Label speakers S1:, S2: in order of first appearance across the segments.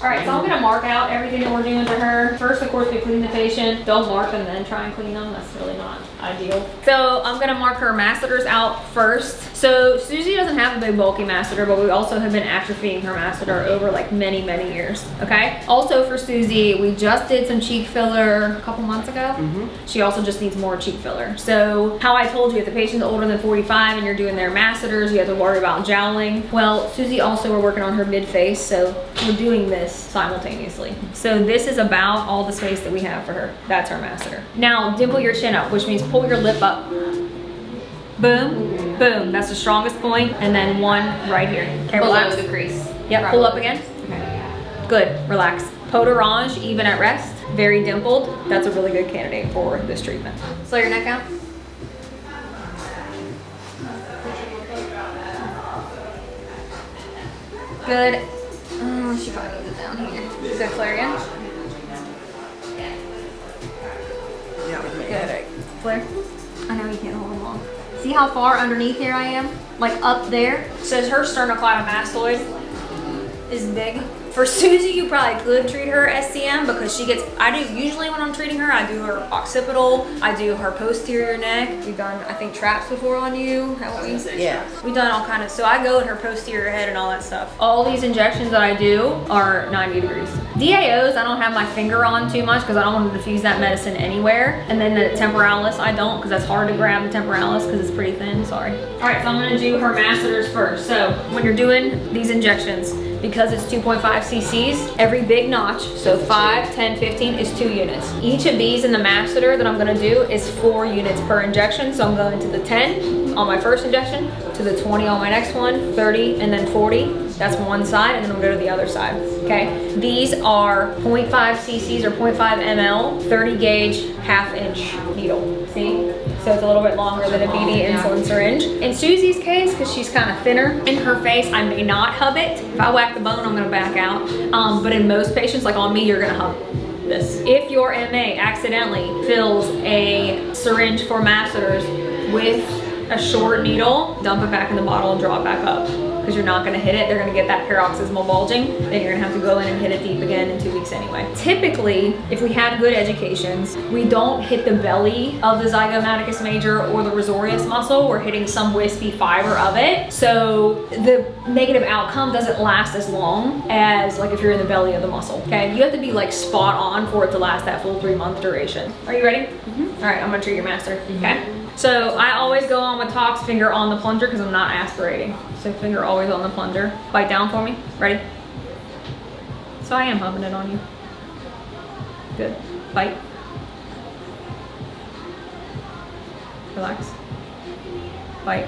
S1: All right, so I'm gonna mark out everything that we're doing to her. First, of course, we clean the patient. Don't mark them, then try and clean them. That's really not ideal. So I'm gonna mark her masseters out first. So Susie doesn't have a big bulky masseter, but we also have been atrophying her masseter over like many years, okay? Also for Susie, we just did some cheek filler a couple months ago. She also just needs more cheek filler. So how I told you, if the patient's older than 45 and you're doing their masseters, you have to worry about jowling. Well, Susie also, we're working on her mid-face, so we're doing this simultaneously. So this is about all the space that we have for her. That's our masseter. Now, dimple your chin up, which means pull your lip up. Boom, boom. That's the strongest point, and then one right here. Okay, relax.
S2: Below the crease.
S1: Yep, pull up again. Okay. Good, relax. Peau d'orange, even at rest, very dimpled. That's a really good candidate for this treatment. Slow your neck out. Good. She probably needs it down here. Good, flare again.
S3: Yeah, with me.
S1: Good. Flare. I know you can't hold them long. See how far underneath here I am? Like up there? Says her sternocleidomastoid is big. For Susie, you probably could treat her SCM because she gets, I do usually when I'm treating her, I do her occipital, I do her posterior neck. We've done, I think, traps before on you, haven't we?
S3: Yeah.
S1: We've done all kind of, so I go in her posterior head and all that stuff. All these injections that I do are 90 degrees. DAOs, I don't have my finger on too much because I don't want to diffuse that medicine anywhere. And then the temporalis, I don't because that's hard to grab the temporalis because it's pretty thin, sorry. All right, so I'm gonna do her masseters first. So when you're doing these injections, because it's 2.5 cc's, every big notch, so 5, 10, 15 is 2 units. Each of these in the masseter that I'm gonna do is 4 units per injection. So I'm going to the 10 on my first injection, to the 20 on my next one, 30, and then 40. That's one side, and then we'll go to the other side, okay? These are 0.5 cc's or 0.5 ml, 30 gauge, half-inch needle, see? So it's a little bit longer than a BD insulin syringe. In Susie's case, because she's kind of thinner in her face, I may not hub it. If I whack the bone, I'm gonna back out. But in most patients, like on me, you're gonna hub this. If your MA accidentally fills a syringe for masseters with a short needle, dump it back in the bottle and draw it back up. Because you're not gonna hit it, they're gonna get that paroxysmal bulging, then you're gonna have to go in and hit it deep again in 2 weeks anyway. Typically, if we had good educations, we don't hit the belly of the zygomaticus major or the risorius muscle, we're hitting some wispy fiber of it. So the negative outcome doesn't last as long as like if you're in the belly of the muscle, okay? You have to be like spot on for it to last that full 3-month duration. Are you ready? All right, I'm gonna treat your master, okay? So I always go on with tox, finger on the plunger because I'm not aspirating. So finger always on the plunger. Bite down for me. Ready? So I am hubbing it on you. Good. Bite. Relax. Bite.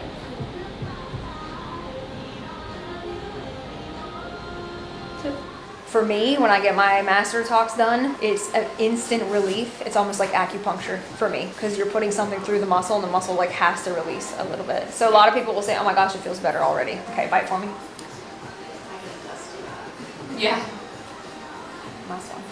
S1: For me, when I get my master tox done, it's an instant relief. It's almost like acupuncture for me because you're putting something through the muscle and the muscle like has to release a little bit. So a lot of people will say, oh my gosh, it feels better already. Okay, bite for me.
S2: Yeah.
S1: Nice one.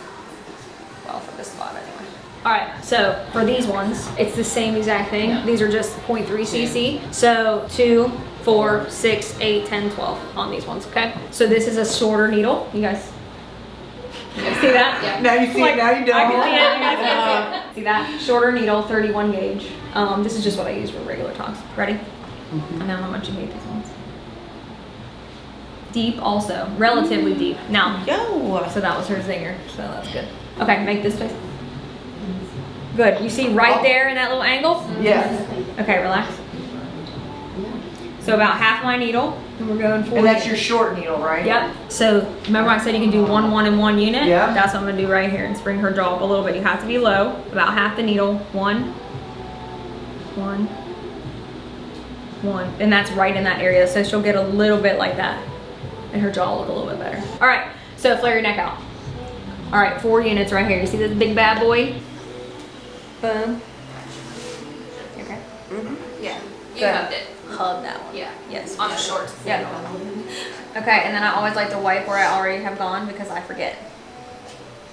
S1: Well, for this spot anyway. All right, so for these ones, it's the same exact thing. These are just 0.3 cc. So 2, 4, 6, 8, 10, 12 on these ones, okay? So this is a shorter needle. You guys see that?
S2: Yeah.
S3: Now you see it, now you don't.
S1: I can see it, you guys can see it. See that? Shorter needle, 31 gauge. This is just what I use for regular tox. Ready? I know how much you hate these ones. Deep also, relatively deep. Now, so that was her zinger, so that's good. Okay, make this face. Good, you see right there in that little angle?
S3: Yes.
S1: Okay, relax. So about half my needle, and we're going 40.
S3: And that's your short needle, right?
S1: Yep. So remember I said you can do 1, 1, and 1 unit?
S3: Yeah.
S1: That's what I'm gonna do right here and spring her jaw up a little bit. You have to be low, about half the needle. 1, 1, 1. And that's right in that area. So she'll get a little bit like that. And her jaw will look a little bit better. All right, so flare your neck out. All right, 4 units right here. You see this big bad boy? Boom. You okay?
S2: Yeah. You
S1: Good.
S2: hubbed it.
S1: Hub that one.
S2: Yeah.
S1: Yes.
S2: On the shorts.
S1: Yeah. Okay, and then I always like to wipe where I already have gone because I forget.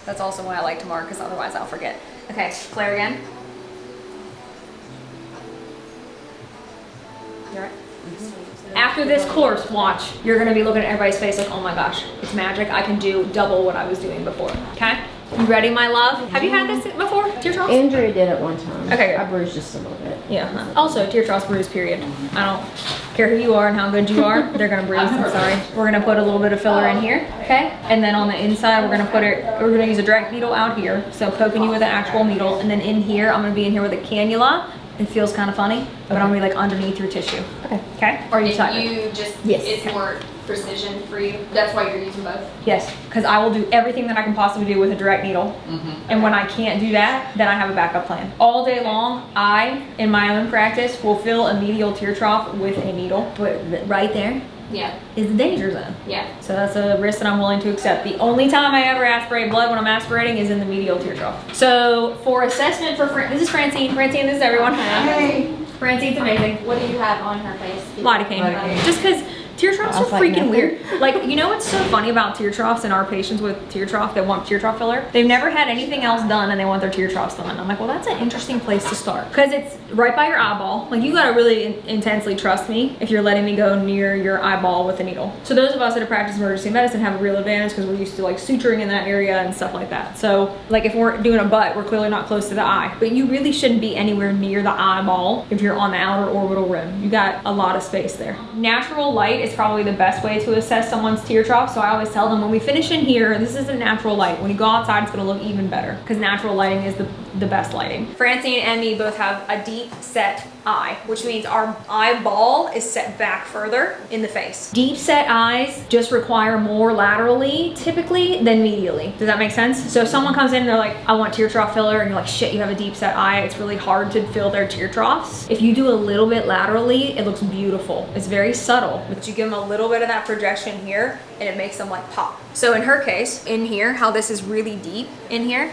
S1: That's also why I like to mark because otherwise I'll forget. Okay, flare again. You alright? After this course, watch, you're gonna be looking at everybody's face like, oh my gosh, it's magic. I can do double what I was doing before, okay? You ready, my love? Have you had this before, tear troughs?
S4: Andrea did it one time.
S1: Okay, good.
S4: I bruised just a little bit.
S1: Yeah, also tear troughs bruise, period. I don't care who you are and how good you are, they're gonna bruise, I'm sorry. We're gonna put a little bit of filler in here, okay? And then on the inside, we're gonna use a direct needle out here, so poking you with an actual needle, and then in here, I'm gonna be in here with a cannula. It feels kind of funny, but I'm gonna be like underneath your tissue.
S4: Okay.
S1: Okay? Or are you
S2: And
S1: tired?
S2: you just,
S4: Yes.
S2: it's more precision for you. That's why you're using both.
S1: Yes, because I will do everything that I can possibly do with a direct needle. And when I can't do that, then I have a backup plan. All day long, I, in my own practice, will fill a medial tear trough with a needle. But right there
S2: Yeah.
S1: is the danger zone.
S2: Yeah.
S1: So that's a risk that I'm willing to accept. The only time I ever aspirate blood when I'm aspirating is in the medial tear trough. So for assessment for, this is Francine. Francine, this is everyone.
S3: Hey.
S1: Francine's amazing.
S2: What do you have on her face?
S1: Lidocaine.
S3: Lidocaine.
S1: Just because tear troughs
S4: I
S1: are
S4: was like,
S1: freaking
S4: nothing.
S1: weird. Like, you know what's so funny about tear troughs and our patients with tear trough that want tear trough filler? They've never had anything else done and they want their tear troughs done. I'm like, well, that's an interesting place to start. Because it's right by your eyeball. Like, you gotta really intensely trust me if you're letting me go near your eyeball with a needle. So those of us that have practiced emergency medicine have a real advantage because we're used to like suturing in that area and stuff like that. So like if we're doing a butt, we're clearly not close to the eye. But you really shouldn't be anywhere near the eyeball if you're on the outer orbital rim. You got a lot of space there. Natural light is probably the best way to assess someone's tear trough. So I always tell them when we finish in here, this is a natural light. When you go outside, it's gonna look even better because natural lighting is the best lighting. Francine and me both have a deep set eye, which means our eyeball is set back further in the face. Deep set eyes just require more laterally typically than medially. Does that make sense? So if someone comes in and they're like, I want tear trough filler, and you're like, shit, you have a deep set eye, it's really hard to fill their tear troughs. If you do a little bit laterally, it looks beautiful. It's very subtle, but you give them a little bit of that projection here and it makes them like pop. So in her case, in here, how this is really deep in here,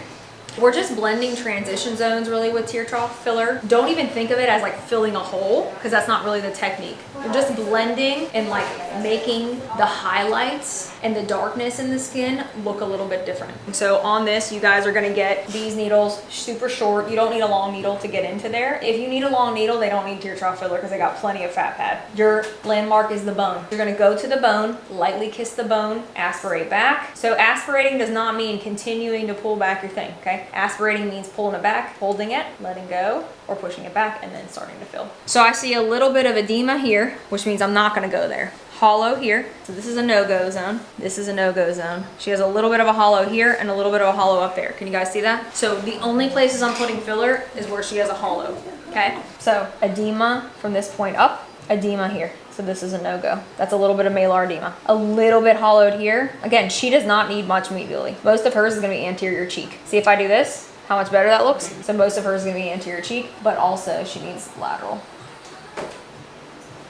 S1: we're just blending transition zones really with tear trough filler. Don't even think of it as like filling a hole because that's not really the technique. We're just blending and like making the highlights and the darkness in the skin look a little bit different. So on this, you guys are gonna get these needles super short. You don't need a long needle to get into there. If you need a long needle, they don't need tear trough filler because they got plenty of fat pad. Your landmark is the bone. You're gonna go to the bone, lightly kiss the bone, aspirate back. So aspirating does not mean continuing to pull back your thing, okay? Aspirating means pulling it back, holding it, letting go, or pushing it back, and then starting to fill. So I see a little bit of edema here, which means I'm not gonna go there. Hollow here, so this is a no-go zone. This is a no-go zone. She has a little bit of a hollow here and a little bit of a hollow up there. Can you guys see that? So the only places I'm putting filler is where she has a hollow, okay? So edema from this point up, edema here. So this is a no-go. That's a little bit of malar edema. A little bit hollowed here. Again, she does not need much medially. Most of hers is gonna be anterior cheek. See if I do this, how much better that looks? So most of hers is gonna be anterior cheek, but also she needs lateral.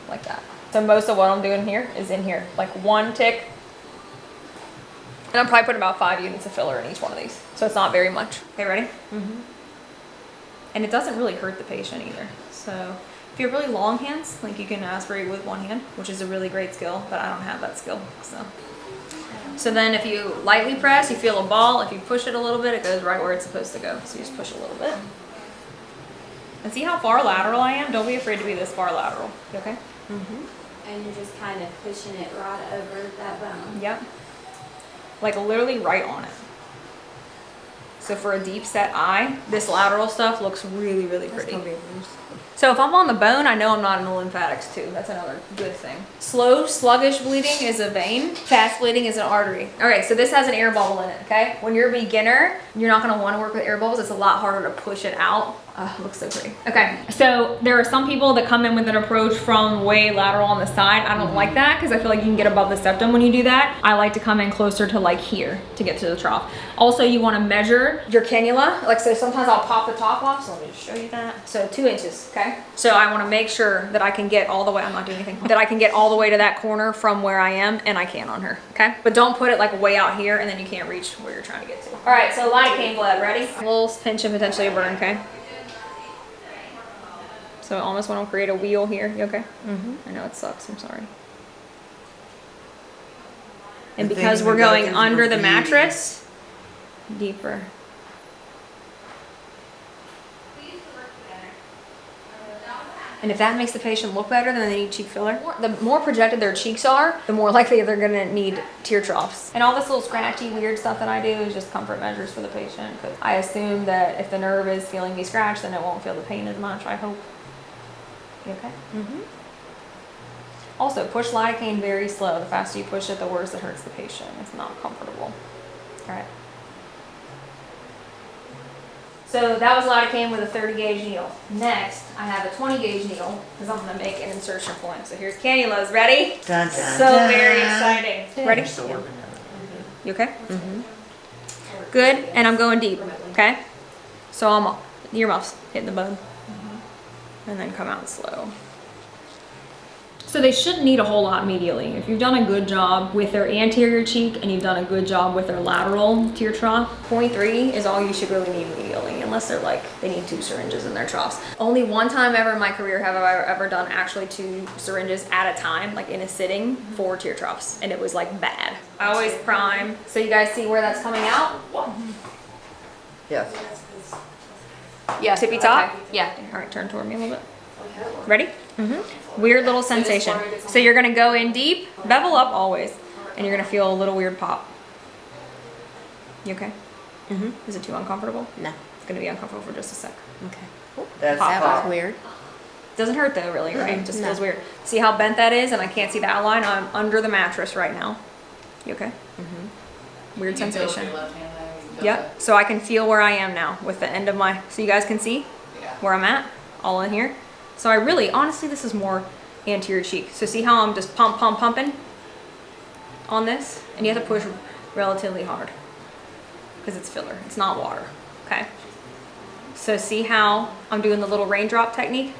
S1: Like that. So most of what I'm doing here is in here. Like one tick. And I'm probably putting about 5 units of filler in each one of these. So it's not very much. Okay, ready? Mm-hmm. And it doesn't really hurt the patient either. So if you have really long hands, like you can aspirate with one hand, which is a really great skill, but I don't have that skill, So then if you lightly press, you feel a ball. If you push it a little bit, it goes right where it's supposed to go. So you just push a little bit. And see how far lateral I am? Don't be afraid to be this far lateral. You okay?
S4: Mm-hmm.
S5: And you're just kind of pushing it right over that bone.
S1: Yep. Like literally right on it. So for a deep set eye, this lateral stuff looks really, really pretty. So if I'm on the bone, I know I'm not in the lymphatics too. That's another good thing. Slow, sluggish bleeding is a vein. Fast bleeding is an artery. Okay, so this has an air bubble in it, okay? When you're a beginner, you're not gonna wanna work with air bubbles. It's a lot harder to push it out. Oh, it looks so pretty. Okay, so there are some people that come in with an approach from way lateral on the side. I don't like that because I feel like you can get above the septum when you do that. I like to come in closer to like here to get to the trough. Also, you wanna measure your cannula. Like, so sometimes I'll pop the top off, so let me just show you that. So 2 inches, okay? So I wanna make sure that I can get all the way, I'm not doing anything, that I can get all the way to that corner from where I am, and I can on her, okay? But don't put it like way out here and then you can't reach where you're trying to get to. All right, so lidocaine blood, ready? A little pinch and potentially a burn, okay? So I almost want to create a wheel here. You okay? Mm-hmm. I know it sucks. I'm sorry. And because we're going under the mattress, deeper. And if that makes the patient look better, then they need cheek filler. The more projected their cheeks are, the more likely they're gonna need tear troughs. And all this little scratchy, weird stuff that I do is just comfort measures for the patient. Because I assume that if the nerve is feeling me scratch, then it won't feel the pain as much, I hope. You okay? Mm-hmm. Also, push lidocaine very slow. The faster you push it, the worse it hurts the patient. It's not comfortable. All right. So that was lidocaine with a 30 gauge needle. Next, I have a 20 gauge needle because I'm gonna make an insertion point. So here's cannulas. Ready?
S3: Dun, dun,
S1: So
S3: dun.
S1: very exciting. Ready?
S6: Still working on it.
S1: You okay? Good. And I'm going deep. Okay. So I'm earmuffs hitting the bone, and then come out slow. So they shouldn't need a whole lot medially. If you've done a good job with their anterior cheek and you've done a good job with their lateral tear trough, 0.3 is all you should really need medially, unless they're like, they need 2 syringes in their troughs. Only one time ever in my career have I ever done actually 2 syringes at a time, like in a sitting, for tear troughs, and it was like bad. I always prime. So you guys see where that's coming out?
S3: Yes.
S1: Yeah. Tippy top?
S2: Okay.
S1: Yeah. All right, turn toward me a little bit. Ready? Weird little sensation. So you're gonna go in deep, bevel up always, and you're gonna feel a little weird pop. You okay? Is it too uncomfortable?
S4: No.
S1: It's gonna be uncomfortable for just a sec.
S4: Okay.
S3: That's
S1: Pop.
S4: That
S3: pop.
S4: was weird.
S1: Doesn't hurt though, really, right? It just
S4: No.
S1: feels weird. See how bent that is, and I can't see the outline. I'm under the mattress right now. You okay? Weird sensation. Yep. So I can feel where I am now with the end of my. So you guys can see where I'm at, all in here. So I really, honestly, this is more anterior cheek. So see how I'm just pumping on this? And you have to push relatively hard because it's filler. It's not water, okay? So see how I'm doing the little raindrop technique?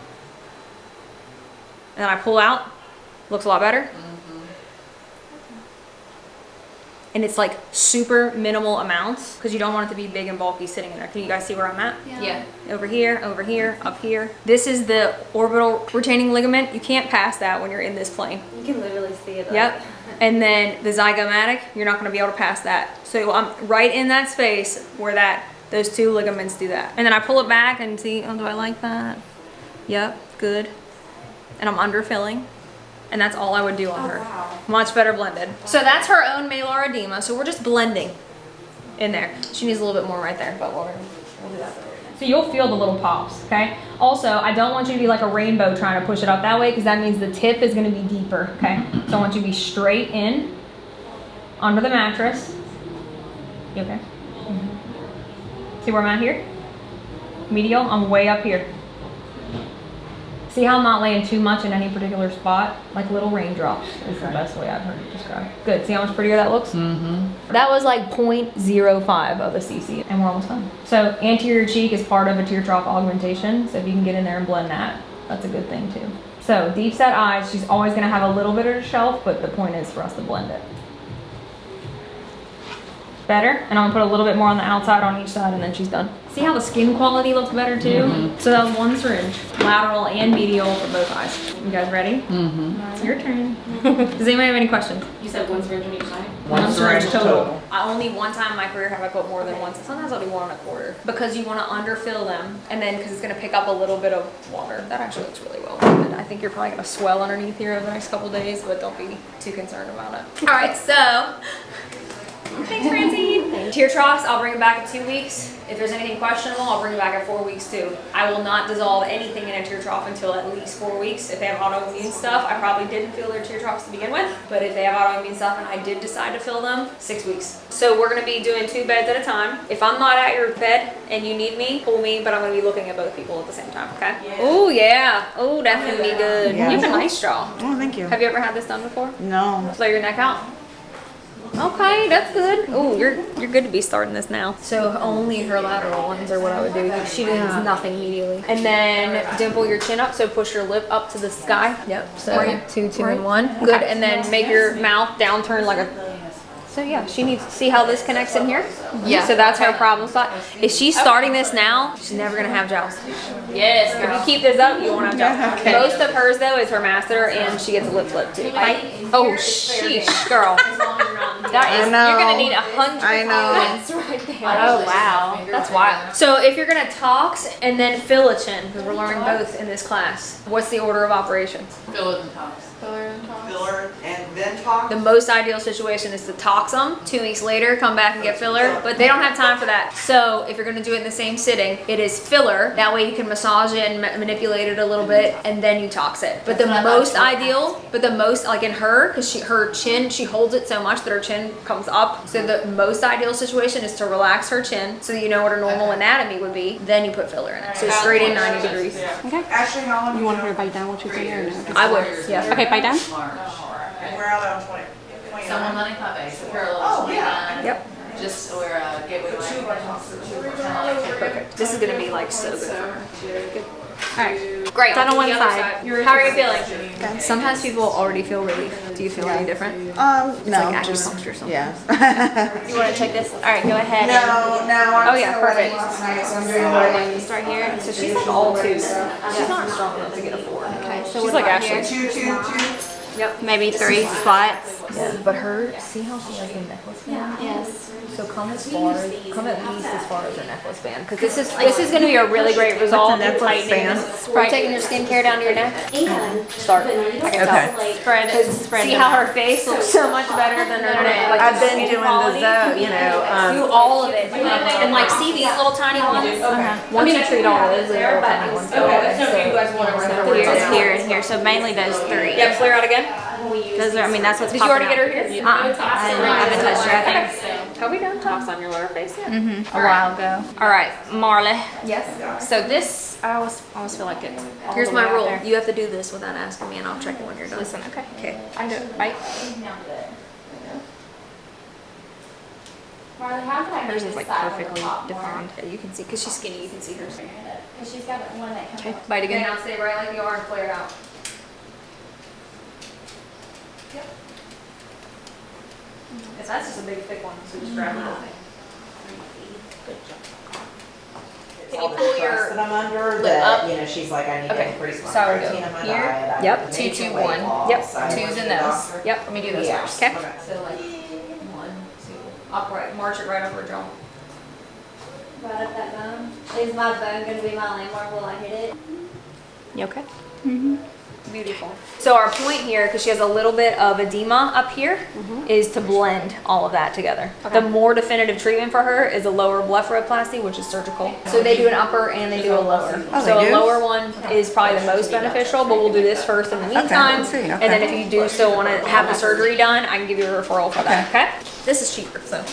S1: And then I pull out, looks a lot better. And it's like super minimal amounts because you don't want it to be big and bulky sitting in there. Can you guys see where I'm at?
S2: Yeah.
S1: Over here, up here. This is the orbital retaining ligament. You can't pass that when you're in this plane.
S5: You can literally see it.
S1: Yep. And then the zygomatic, you're not gonna be able to pass that. So I'm right in that space where those 2 ligaments do that. And then I pull it back and see, oh, do I like that? Yep, good. And I'm underfilling. And that's all I would do on her.
S2: Wow.
S1: Much better blended. So that's her own malar edema. So we're just blending in there. She needs a little bit more right there, but we'll do that. So you'll feel the little pops, okay? Also, I don't want you to be like a rainbow trying to push it up that way because that means the tip is gonna be deeper, okay? So I want you to be straight in, under the mattress. You okay? See where I'm at here? Medial, I'm way up here. See how I'm not laying too much in any particular spot? Like little raindrops is the best way I've heard it described. Good, see how much prettier that looks? That was like 0.05 of a cc, and we're almost done. So anterior cheek is part of a tear trough augmentation, so if you can get in there and blend that, that's a good thing too. So deep set eyes, she's always gonna have a little bit of a shelf, but the point is for us to blend it. Better, and I'm gonna put a little bit more on the outside on each side, and then she's done. See how the skin quality looks better too? So that was 1 syringe, lateral and medial for both eyes. You guys ready? It's your turn. Does anybody have any questions?
S2: You said 1 syringe on each side?
S3: One syringe total.
S1: I only one time in my career have I put more than one. Sometimes I'll do 1 1/4 because you want to underfill them, and then because it's going to pick up a little bit of water. That actually looks really well blended. I think you're probably going to swell underneath here over the next couple days, but don't be too concerned about it. All right, so thanks, Francine. Tear troughs, I'll bring it back in 2 weeks. If there's anything questionable, I'll bring it back at 4 weeks too. I will not dissolve anything in a tear trough until at least 4 weeks. If they have autoimmune stuff, I probably didn't fill their tear troughs to begin with, but if they have autoimmune stuff and I did decide to fill them, 6 weeks. So we're gonna be doing 2 beds at a time. If I'm not at your bed and you need me, pull me, but I'm gonna be looking at both people at the same time, okay? Oh yeah, oh that's gonna be good.
S3: Yeah.
S1: You have a nice jaw.
S3: Oh, thank you.
S1: Have you ever had this done before?
S3: No.
S1: Flare your neck out. Okay, that's good. Oh, you're good to be starting this now. So only her lateral ones are what I would do. She does nothing immediately. And then dimple your chin up, so push your lip up to the sky. Yep. So 2, 2, and 1. Good. And then make your mouth downturn like a So yeah, she needs to see how this connects in here.
S2: Yeah.
S1: So that's her problem spot. If she's starting this now, she's never gonna have jowls.
S2: Yes,
S1: If
S2: girl.
S1: you keep this up, you won't have jowls.
S3: Okay.
S1: Most of hers though is her masseter, and she gets a lip flip too. Oh sheesh, girl. That is,
S3: know.
S1: you're gonna need 100
S3: I know.
S1: points right there.
S2: Oh, wow.
S1: That's wild. So if you're gonna tox and then fill a chin, because we're learning both in this class, what's the order of operations?
S6: Filler and tops.
S3: Filler and then talk.
S1: The most ideal situation is to tox them. 2 weeks later, come back and get filler, but they don't have time for that. So if you're gonna do it in the same sitting, it is filler. That way you can massage it and manipulate it a little bit, and then you tox it. But the most ideal, like in her, because her chin, she holds it so much that her chin comes up. So the most ideal situation is to relax her chin so that you know what her normal anatomy would be. Then you put filler in it. So straight in 90 degrees.
S3: Ashley, how long?
S7: You want her to bite down what you're saying or no?
S1: I would, yeah.
S7: Okay, bite down.
S3: And we're out on 20.
S6: Someone money cafe, so parallel
S3: Oh,
S6: 29.
S3: yeah.
S1: Yep.
S6: Just where Gateway
S1: Perfect. This is gonna be like so good for her.
S7: Alright.
S1: Great.
S7: Done on one
S1: The other
S7: side.
S1: How are you feeling? Sometimes people already feel relief. Do you feel any different?
S3: No,
S1: like
S3: just,
S1: acupuncture or something.
S3: yeah.
S7: You want to check this? Alright, go ahead.
S3: No, I'm
S1: Oh, yeah,
S3: so
S1: perfect.
S3: nice. I'm doing really.
S7: Start here.
S1: So she's like all twos. She's not strong enough to get a 4.
S7: Okay, so
S1: She's
S7: what
S1: like
S7: about
S1: Ashley.
S7: here?
S1: Yep.
S7: Maybe 3 spots.
S1: Yeah, but her, see how she has the necklace band?
S7: Yes.
S1: So come at least as far as her necklace band, because this is going to be a really great result in
S3: necklace
S1: tightening
S3: band?
S1: this. We're taking your skincare down to your neck.
S5: And.
S1: Start.
S3: Okay.
S7: Spread
S1: See how her face looks so much better than her neck. Like
S3: I've
S1: the
S3: been
S1: skin
S3: doing
S1: quality.
S3: the
S1: Do all of it. And like see these little tiny ones? Once you treat all those little tiny ones.
S7: Just here and here. So mainly those 3.
S1: Yeah, clear out again.
S7: Those are, I mean, that's what's
S1: Did you already get her here?
S7: I haven't touched her, I think.
S1: Have we done tops on your lower face yet?
S7: A while ago. All right, Marley.
S1: Yes.
S7: So this, I always feel like it's all
S1: Here's
S7: the way
S1: my
S7: out
S1: rule.
S7: there.
S1: You have to do this without asking me, and I'll check it when you're done.
S7: Listen, okay.
S1: Okay.
S7: I can do it, right?
S2: Marley, how did I
S7: Hers
S2: make
S7: is like
S2: this side
S7: perfectly
S2: on the top
S7: defined.
S1: Yeah, you can see, because she's skinny, you can see her.
S2: Because she's got one that comes
S1: Okay,
S2: up.
S1: bite again.
S2: Okay,
S1: Now stay right like you are and flare it out. If that's just a big thick one, so just grab it. Can you pull your
S3: that I'm under
S1: lip
S3: that,
S1: up?
S3: you know, she's like, I need
S1: Okay.
S3: to increase my
S1: So
S3: protein in my
S1: here.
S3: diet. I
S1: Yep.
S3: have to
S6: 2,
S3: make
S6: 2,
S3: weight
S6: 1.
S3: loss.
S1: Yep.
S3: I went
S6: 2s
S3: to
S6: in
S3: the
S6: those.
S3: doctor.
S1: Yep, let me do those
S3: Yeah.
S1: first. Okay.
S3: Okay.
S6: So like 1, 2.
S1: Upright, march it right over her jaw.
S5: Right up that bone. Is my bone gonna be my landmark? Will I hit it?
S1: You okay? Beautiful. So our point here, because she has a little bit of edema up here, is to blend all of that together. The more definitive treatment for her is a lower blepharoplasty, which is surgical. So they do an upper and they do a lower.
S3: Oh,
S1: So
S3: they
S1: a
S3: do?
S1: lower one is probably the most beneficial, but we'll do this first in the meantime.
S3: let's see,
S1: And then
S3: okay.
S1: if you do still want to have the surgery done, I can give you a referral for that, okay? This is cheaper, so.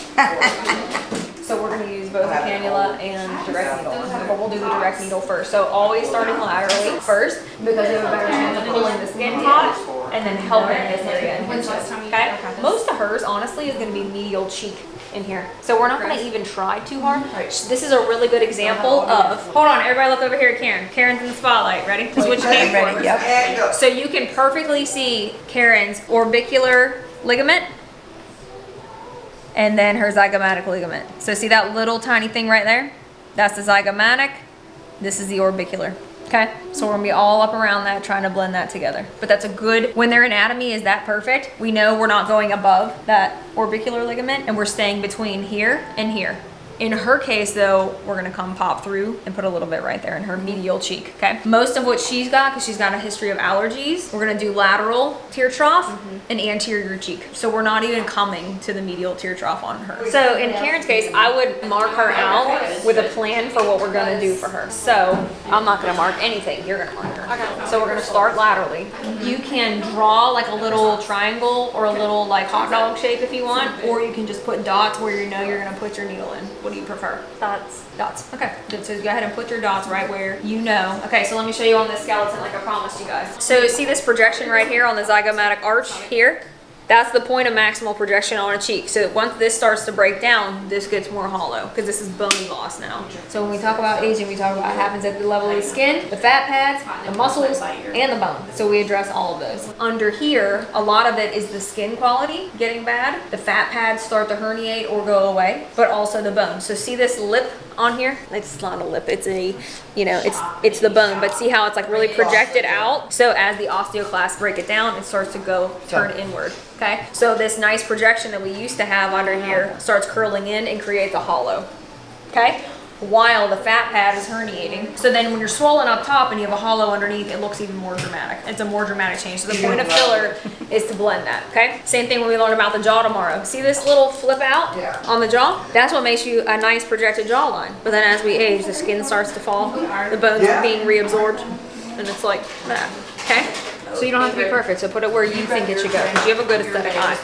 S1: So we're gonna use both a cannula and direct needle, but we'll do the direct needle first. So always starting laterally first, because you have a better chance of pulling the skin taut and then helping this area in here too, okay? Most of hers, honestly, is gonna be medial cheek in here. So we're not gonna even try too hard. This is a really good example of, hold on, everybody look over here at Karen. Karen's in the spotlight, ready? This is what you came for.
S3: Yep. And go.
S1: So you can perfectly see Karen's orbicular ligament and then her zygomatic ligament. So see that little tiny thing right there? That's the zygomatic. This is the orbicular. Okay, so we're gonna be all up around that, trying to blend that together. But that's a good, when their anatomy is that perfect, we know we're not going above that orbicular ligament and we're staying between here and here. In her case though, we're gonna come pop through and put a little bit right there in her medial cheek, okay? Most of what she's got, because she's got a history of allergies, we're gonna do lateral tear trough and anterior cheek. So we're not even coming to the medial tear trough on her. So in Karen's case, I would mark her out with a plan for what we're gonna do for her. So I'm not gonna mark anything, you're gonna mark her. So we're gonna start laterally. You can draw like a little triangle or a little like hot dog shape if you want, or you can just put dots where you know you're gonna put your needle in. What do you prefer?
S7: Dots.
S1: Dots. Okay. Good. So go ahead and put your dots right where you know. Okay, so let me show you on this skeleton like I promised you guys. So see this projection right here on the zygomatic arch here? That's the point of maximal projection on a cheek. So once this starts to break down, this gets more hollow because this is bone loss now. So when we talk about aging, we talk about what happens at the level of the skin, the fat pads, the muscles, and the bone. So we address all of those. Under here, a lot of it is the skin quality getting bad. The fat pads start to herniate or go away, but also the bone. So see this lip on here? It's not a lip, it's a, you know, it's the bone, but see how it's like really projected out? So as the osteoclasts break it down, it starts to turn inward, okay? So this nice projection that we used to have under here starts curling in and creates a hollow, okay? While the fat pad is herniating. So then when you're swollen up top and you have a hollow underneath, it looks even more dramatic. It's a more dramatic change. So the point of filler is to blend that, okay? Same thing when we learn about the jaw tomorrow. See this little flip out on the jaw? That's what makes you a nice projected jawline. But then as we age, the skin starts to fall, the bones are being reabsorbed, and it's like that, okay? So you don't have to be perfect, so put it where you think it should go, because you have a good aesthetic eye.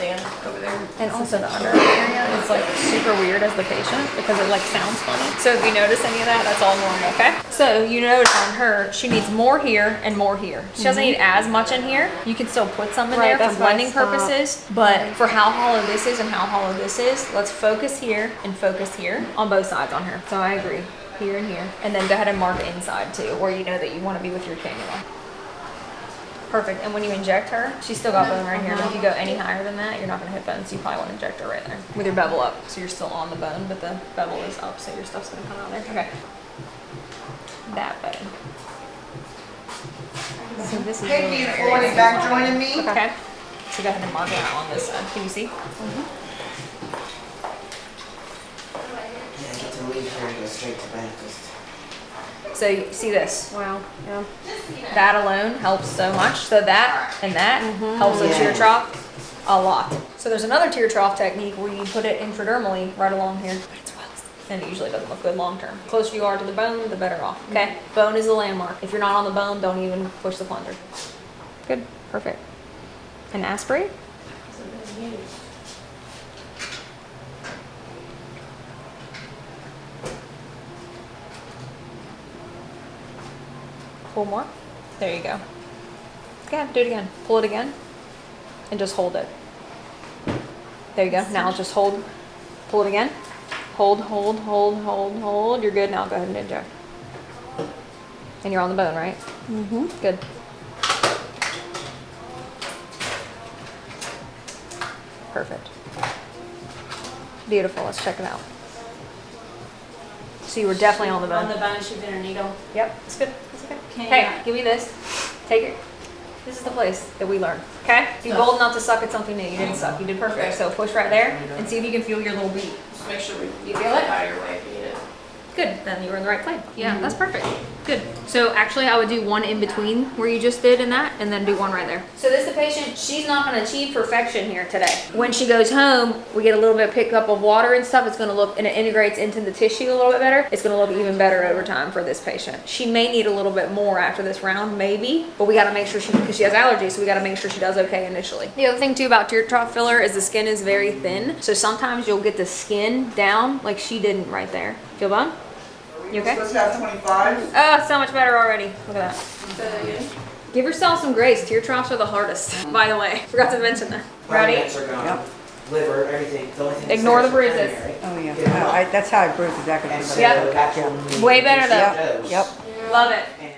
S1: And also the under area is like super weird as the patient, because it like sounds funny. So if you notice any of that, that's all normal, okay? So you notice on her, she needs more here and more here. She doesn't need as much in here. You can still put some in there for blending purposes, but for how hollow this is and how hollow this is, let's focus here and focus here on both sides on her. So I agree, here and here. And then go ahead and mark inside too, where you know that you want to be with your cannula. Perfect. And when you inject her, she's still got bone right here, but if you go any higher than that, you're not going to hit bone, so you probably want to inject her right there with your bevel up. So you're still on the bone, but the bevel is up, so your stuff's going to come out there. Okay. That bone. So this is really the area.
S3: Back joining me?
S1: Okay. So go ahead and mark it out on this side. Can you see?
S3: Yeah, I get to leave here and go straight to Baptist.
S1: So you see this?
S4: Wow, yeah.
S1: That alone helps so much. So that and that helps the tear trough a lot. So there's another tear trough technique where you put it intradermally right along here. But it's well, and it usually doesn't look good long term. The closer you are to the bone, the better off. Okay? Bone is the landmark. If you're not on the bone, don't even push the plunger. Good. Perfect. And aspirate. Pull more. There you go. Okay, do it again. Pull it again. And just hold it. There you go. Now just hold. Pull it again. Hold, hold, hold, hold, hold. You're good. Now go ahead and inject. And you're on the bone, right? Mm-hmm. Good. Perfect. Beautiful. Let's check it out. So you were definitely on the bone.
S5: On the bone, she's in a needle.
S1: Yep, it's good. It's okay. Hey, give me this. Take it. This is the place that we learn. Okay? Be bold enough to suck at something new. You didn't suck. You did perfect. So push right there and see if you can feel your little beat.
S6: Just make sure we
S1: You feel it?
S6: out your way if you need it.
S1: Good. Then you were in the right plane. Yeah, that's perfect. Good. So actually I would do one in between where you just did in that and then do one right there. So this is the patient. She's not going to achieve perfection here today. When she goes home, we get a little bit of pickup of water and stuff. It's going to look, and it integrates into the tissue a little bit better. It's going to look even better over time for this patient. She may need a little bit more after this round, maybe, but we got to make sure because she has allergies, so we got to make sure she does okay initially. The other thing too about tear trough filler is the skin is very thin. So sometimes you'll get the skin down like she didn't right there. Feel bone? You okay?
S3: Supposed to have 25?
S1: Oh, so much better already. Look at that. Give yourself some grace. Tear troughs are the hardest. By the way, forgot to mention that. Ready?
S3: Are gone. Liver, everything. The only thing
S1: Ignore the
S3: that's
S1: bruises.
S3: primary.
S8: Oh, yeah.
S3: Get them up.
S8: That's how I bruise exactly.
S3: And so
S1: Yep.
S3: that's what we
S1: Way better though.
S3: use those.
S8: Yep.
S1: Love it.
S3: And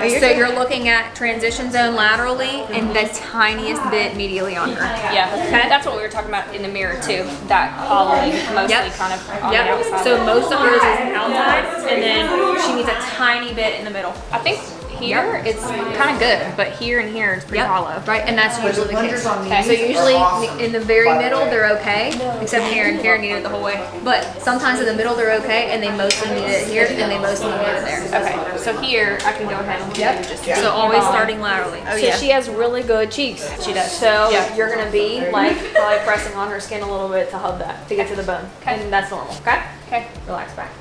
S1: So you're looking at transition zone laterally and the tiniest bit medially on her.
S7: Yeah, that's what we were talking about in the mirror too. That hollowing mostly kind of on the outside.
S1: So most of hers is outside, and then she needs a tiny bit in the middle.
S7: I think Here, it's kind of good, but here and here, it's pretty hollow.
S1: Right, and that's usually the case.
S7: Okay.
S1: So usually in the very middle they're okay, except here and here need it the whole way. But sometimes in the middle they're okay, and they mostly need it here, and they mostly need it there.
S7: Okay, so here, I can go ahead and just
S1: So always starting laterally.
S7: Oh,
S1: So
S7: yeah.
S1: she has really good cheeks.
S7: She does.
S1: So
S7: Yeah.
S1: you're gonna be like probably pressing on her skin a little bit to hug that, to get to the bone.
S7: Okay.
S1: And that's normal, okay?
S7: Okay.
S1: Relax back.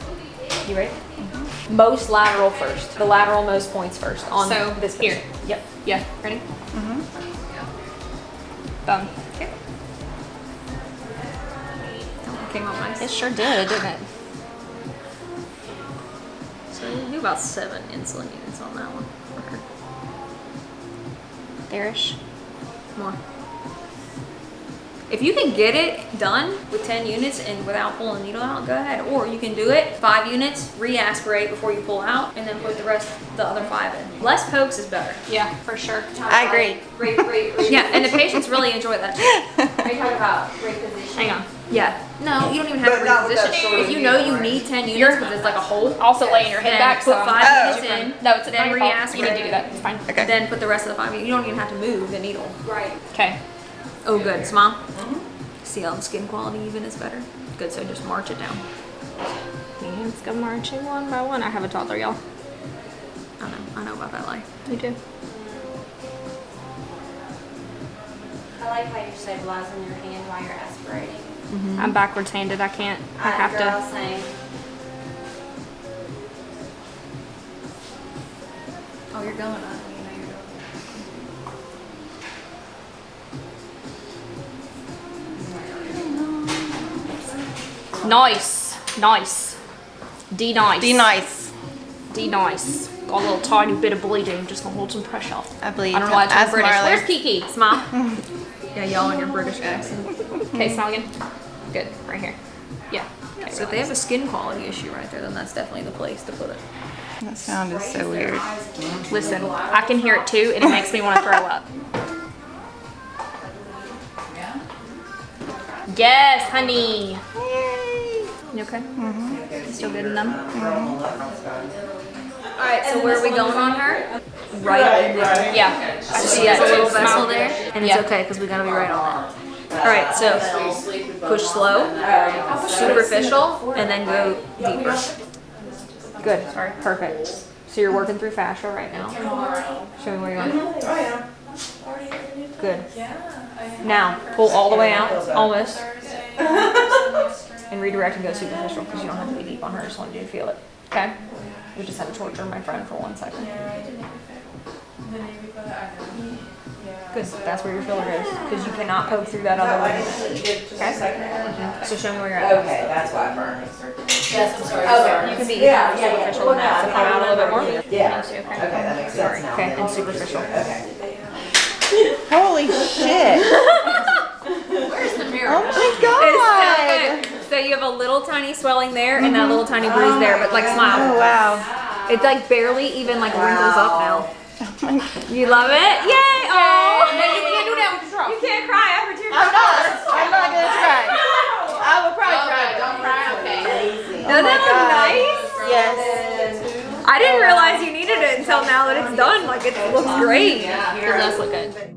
S1: You ready? Most lateral first. The lateral most points first on
S7: So,
S1: this
S7: here.
S1: picture. Yep.
S7: Yeah, ready? Boom.
S1: Okay. That came out nice.
S7: It sure did, didn't it?
S1: So you do about 7 insulin units on that one for her.
S7: There-ish.
S1: More. If you can get it done with 10 units and without pulling the needle out, go ahead. Or you can do it 5 units, re-aspirate before you pull out, and then put the other 5 in. Less pokes is better.
S7: Yeah, for sure.
S8: I agree.
S5: Great.
S1: Yeah, and the patients really enjoy that too.
S5: Are you talking about reposition?
S7: Hang on.
S1: Yeah. No, you don't even have
S3: But
S1: to
S3: not with that
S1: reposition.
S3: sort of
S1: If you know you
S3: needle,
S1: need 10 units because it's like a hole,
S7: Also laying your head
S1: then
S7: back,
S1: put
S7: so
S1: 5
S8: Oh.
S1: units in.
S7: No, it's
S1: then
S7: not your fault. You need to do
S1: re-aspirate.
S7: that. It's fine.
S8: Okay.
S1: Then put the rest of the 5 units. You don't even have to move the needle.
S5: Right.
S7: Okay.
S1: Oh, good. Smile. See how the skin quality even is better? Good, so just march it down.
S7: Let's go marching one by one. I have a toddler, y'all.
S1: I know about that life.
S7: Me too.
S5: I like how you're stabilizing your hand while you're aspirating.
S7: I'm backwards handed. I can't. I have
S5: Girl,
S7: to.
S5: same.
S1: Oh, you're going up. You know you're going.
S7: Nice. Nice. D nice.
S8: Be nice.
S7: D nice. Got a little tiny bit of bleeding. Just gonna hold some pressure.
S8: I believe.
S7: I don't know why I'm
S8: As
S7: British.
S8: Marla.
S7: Where's Kiki?
S1: Smile. Yeah, y'all in your British accent.
S7: Okay, smile again. Good. Right here. Yeah. Okay.
S1: So if they have a skin quality issue right there, then that's definitely the place to put it.
S8: That sound is so weird.
S7: Listen, I can hear it too, and it makes me want to throw up. Yes, honey. You okay? You still good in them?
S1: All right, so where are we going on her? Right.
S7: Yeah.
S1: I see that little vessel there, and it's
S7: Yeah.
S1: okay because we gotta be right on that. All right, so push slow, superficial, and then go deeper. Good. Sorry. Perfect. So you're working through fascia right now. Show me where you're going. Good. Now pull all the way out, almost, and redirect and go superficial because you don't have to be deep on her. I just wanted you to feel it. Okay. We just had to torture my friend for 1 second. Good. That's where your filler is because you cannot poke through that other way. Okay. So show me where you're at.
S3: Okay, that's why I burned.
S6: Yes, I'm sorry.
S3: Okay.
S1: You can be
S3: Yeah,
S1: even
S3: yeah, yeah.
S1: superficial than that. So come out a little bit more.
S3: Yeah.
S1: Okay.
S3: Okay, that makes
S1: Sorry.
S3: sense now.
S1: Okay, and superficial.
S3: Okay.
S8: Holy shit.
S6: Where's the mirror?
S8: Oh my god.
S1: It's so good. So you have a little tiny swelling there and that little tiny bruise there, but like
S8: Oh
S1: smile.
S8: wow.
S1: It's like barely even like wrinkles up now.
S8: Oh my god.
S1: You love it? Yay! Oh!
S7: No, you can't do that with your
S1: You can't cry after tears.
S8: I'm not gonna try. I will probably try.
S6: Don't cry, okay.
S1: Doesn't that look
S8: God.
S1: nice?
S8: Yes.
S1: I didn't realize you needed it until now that it's done. Like it looks great.
S7: It does look good.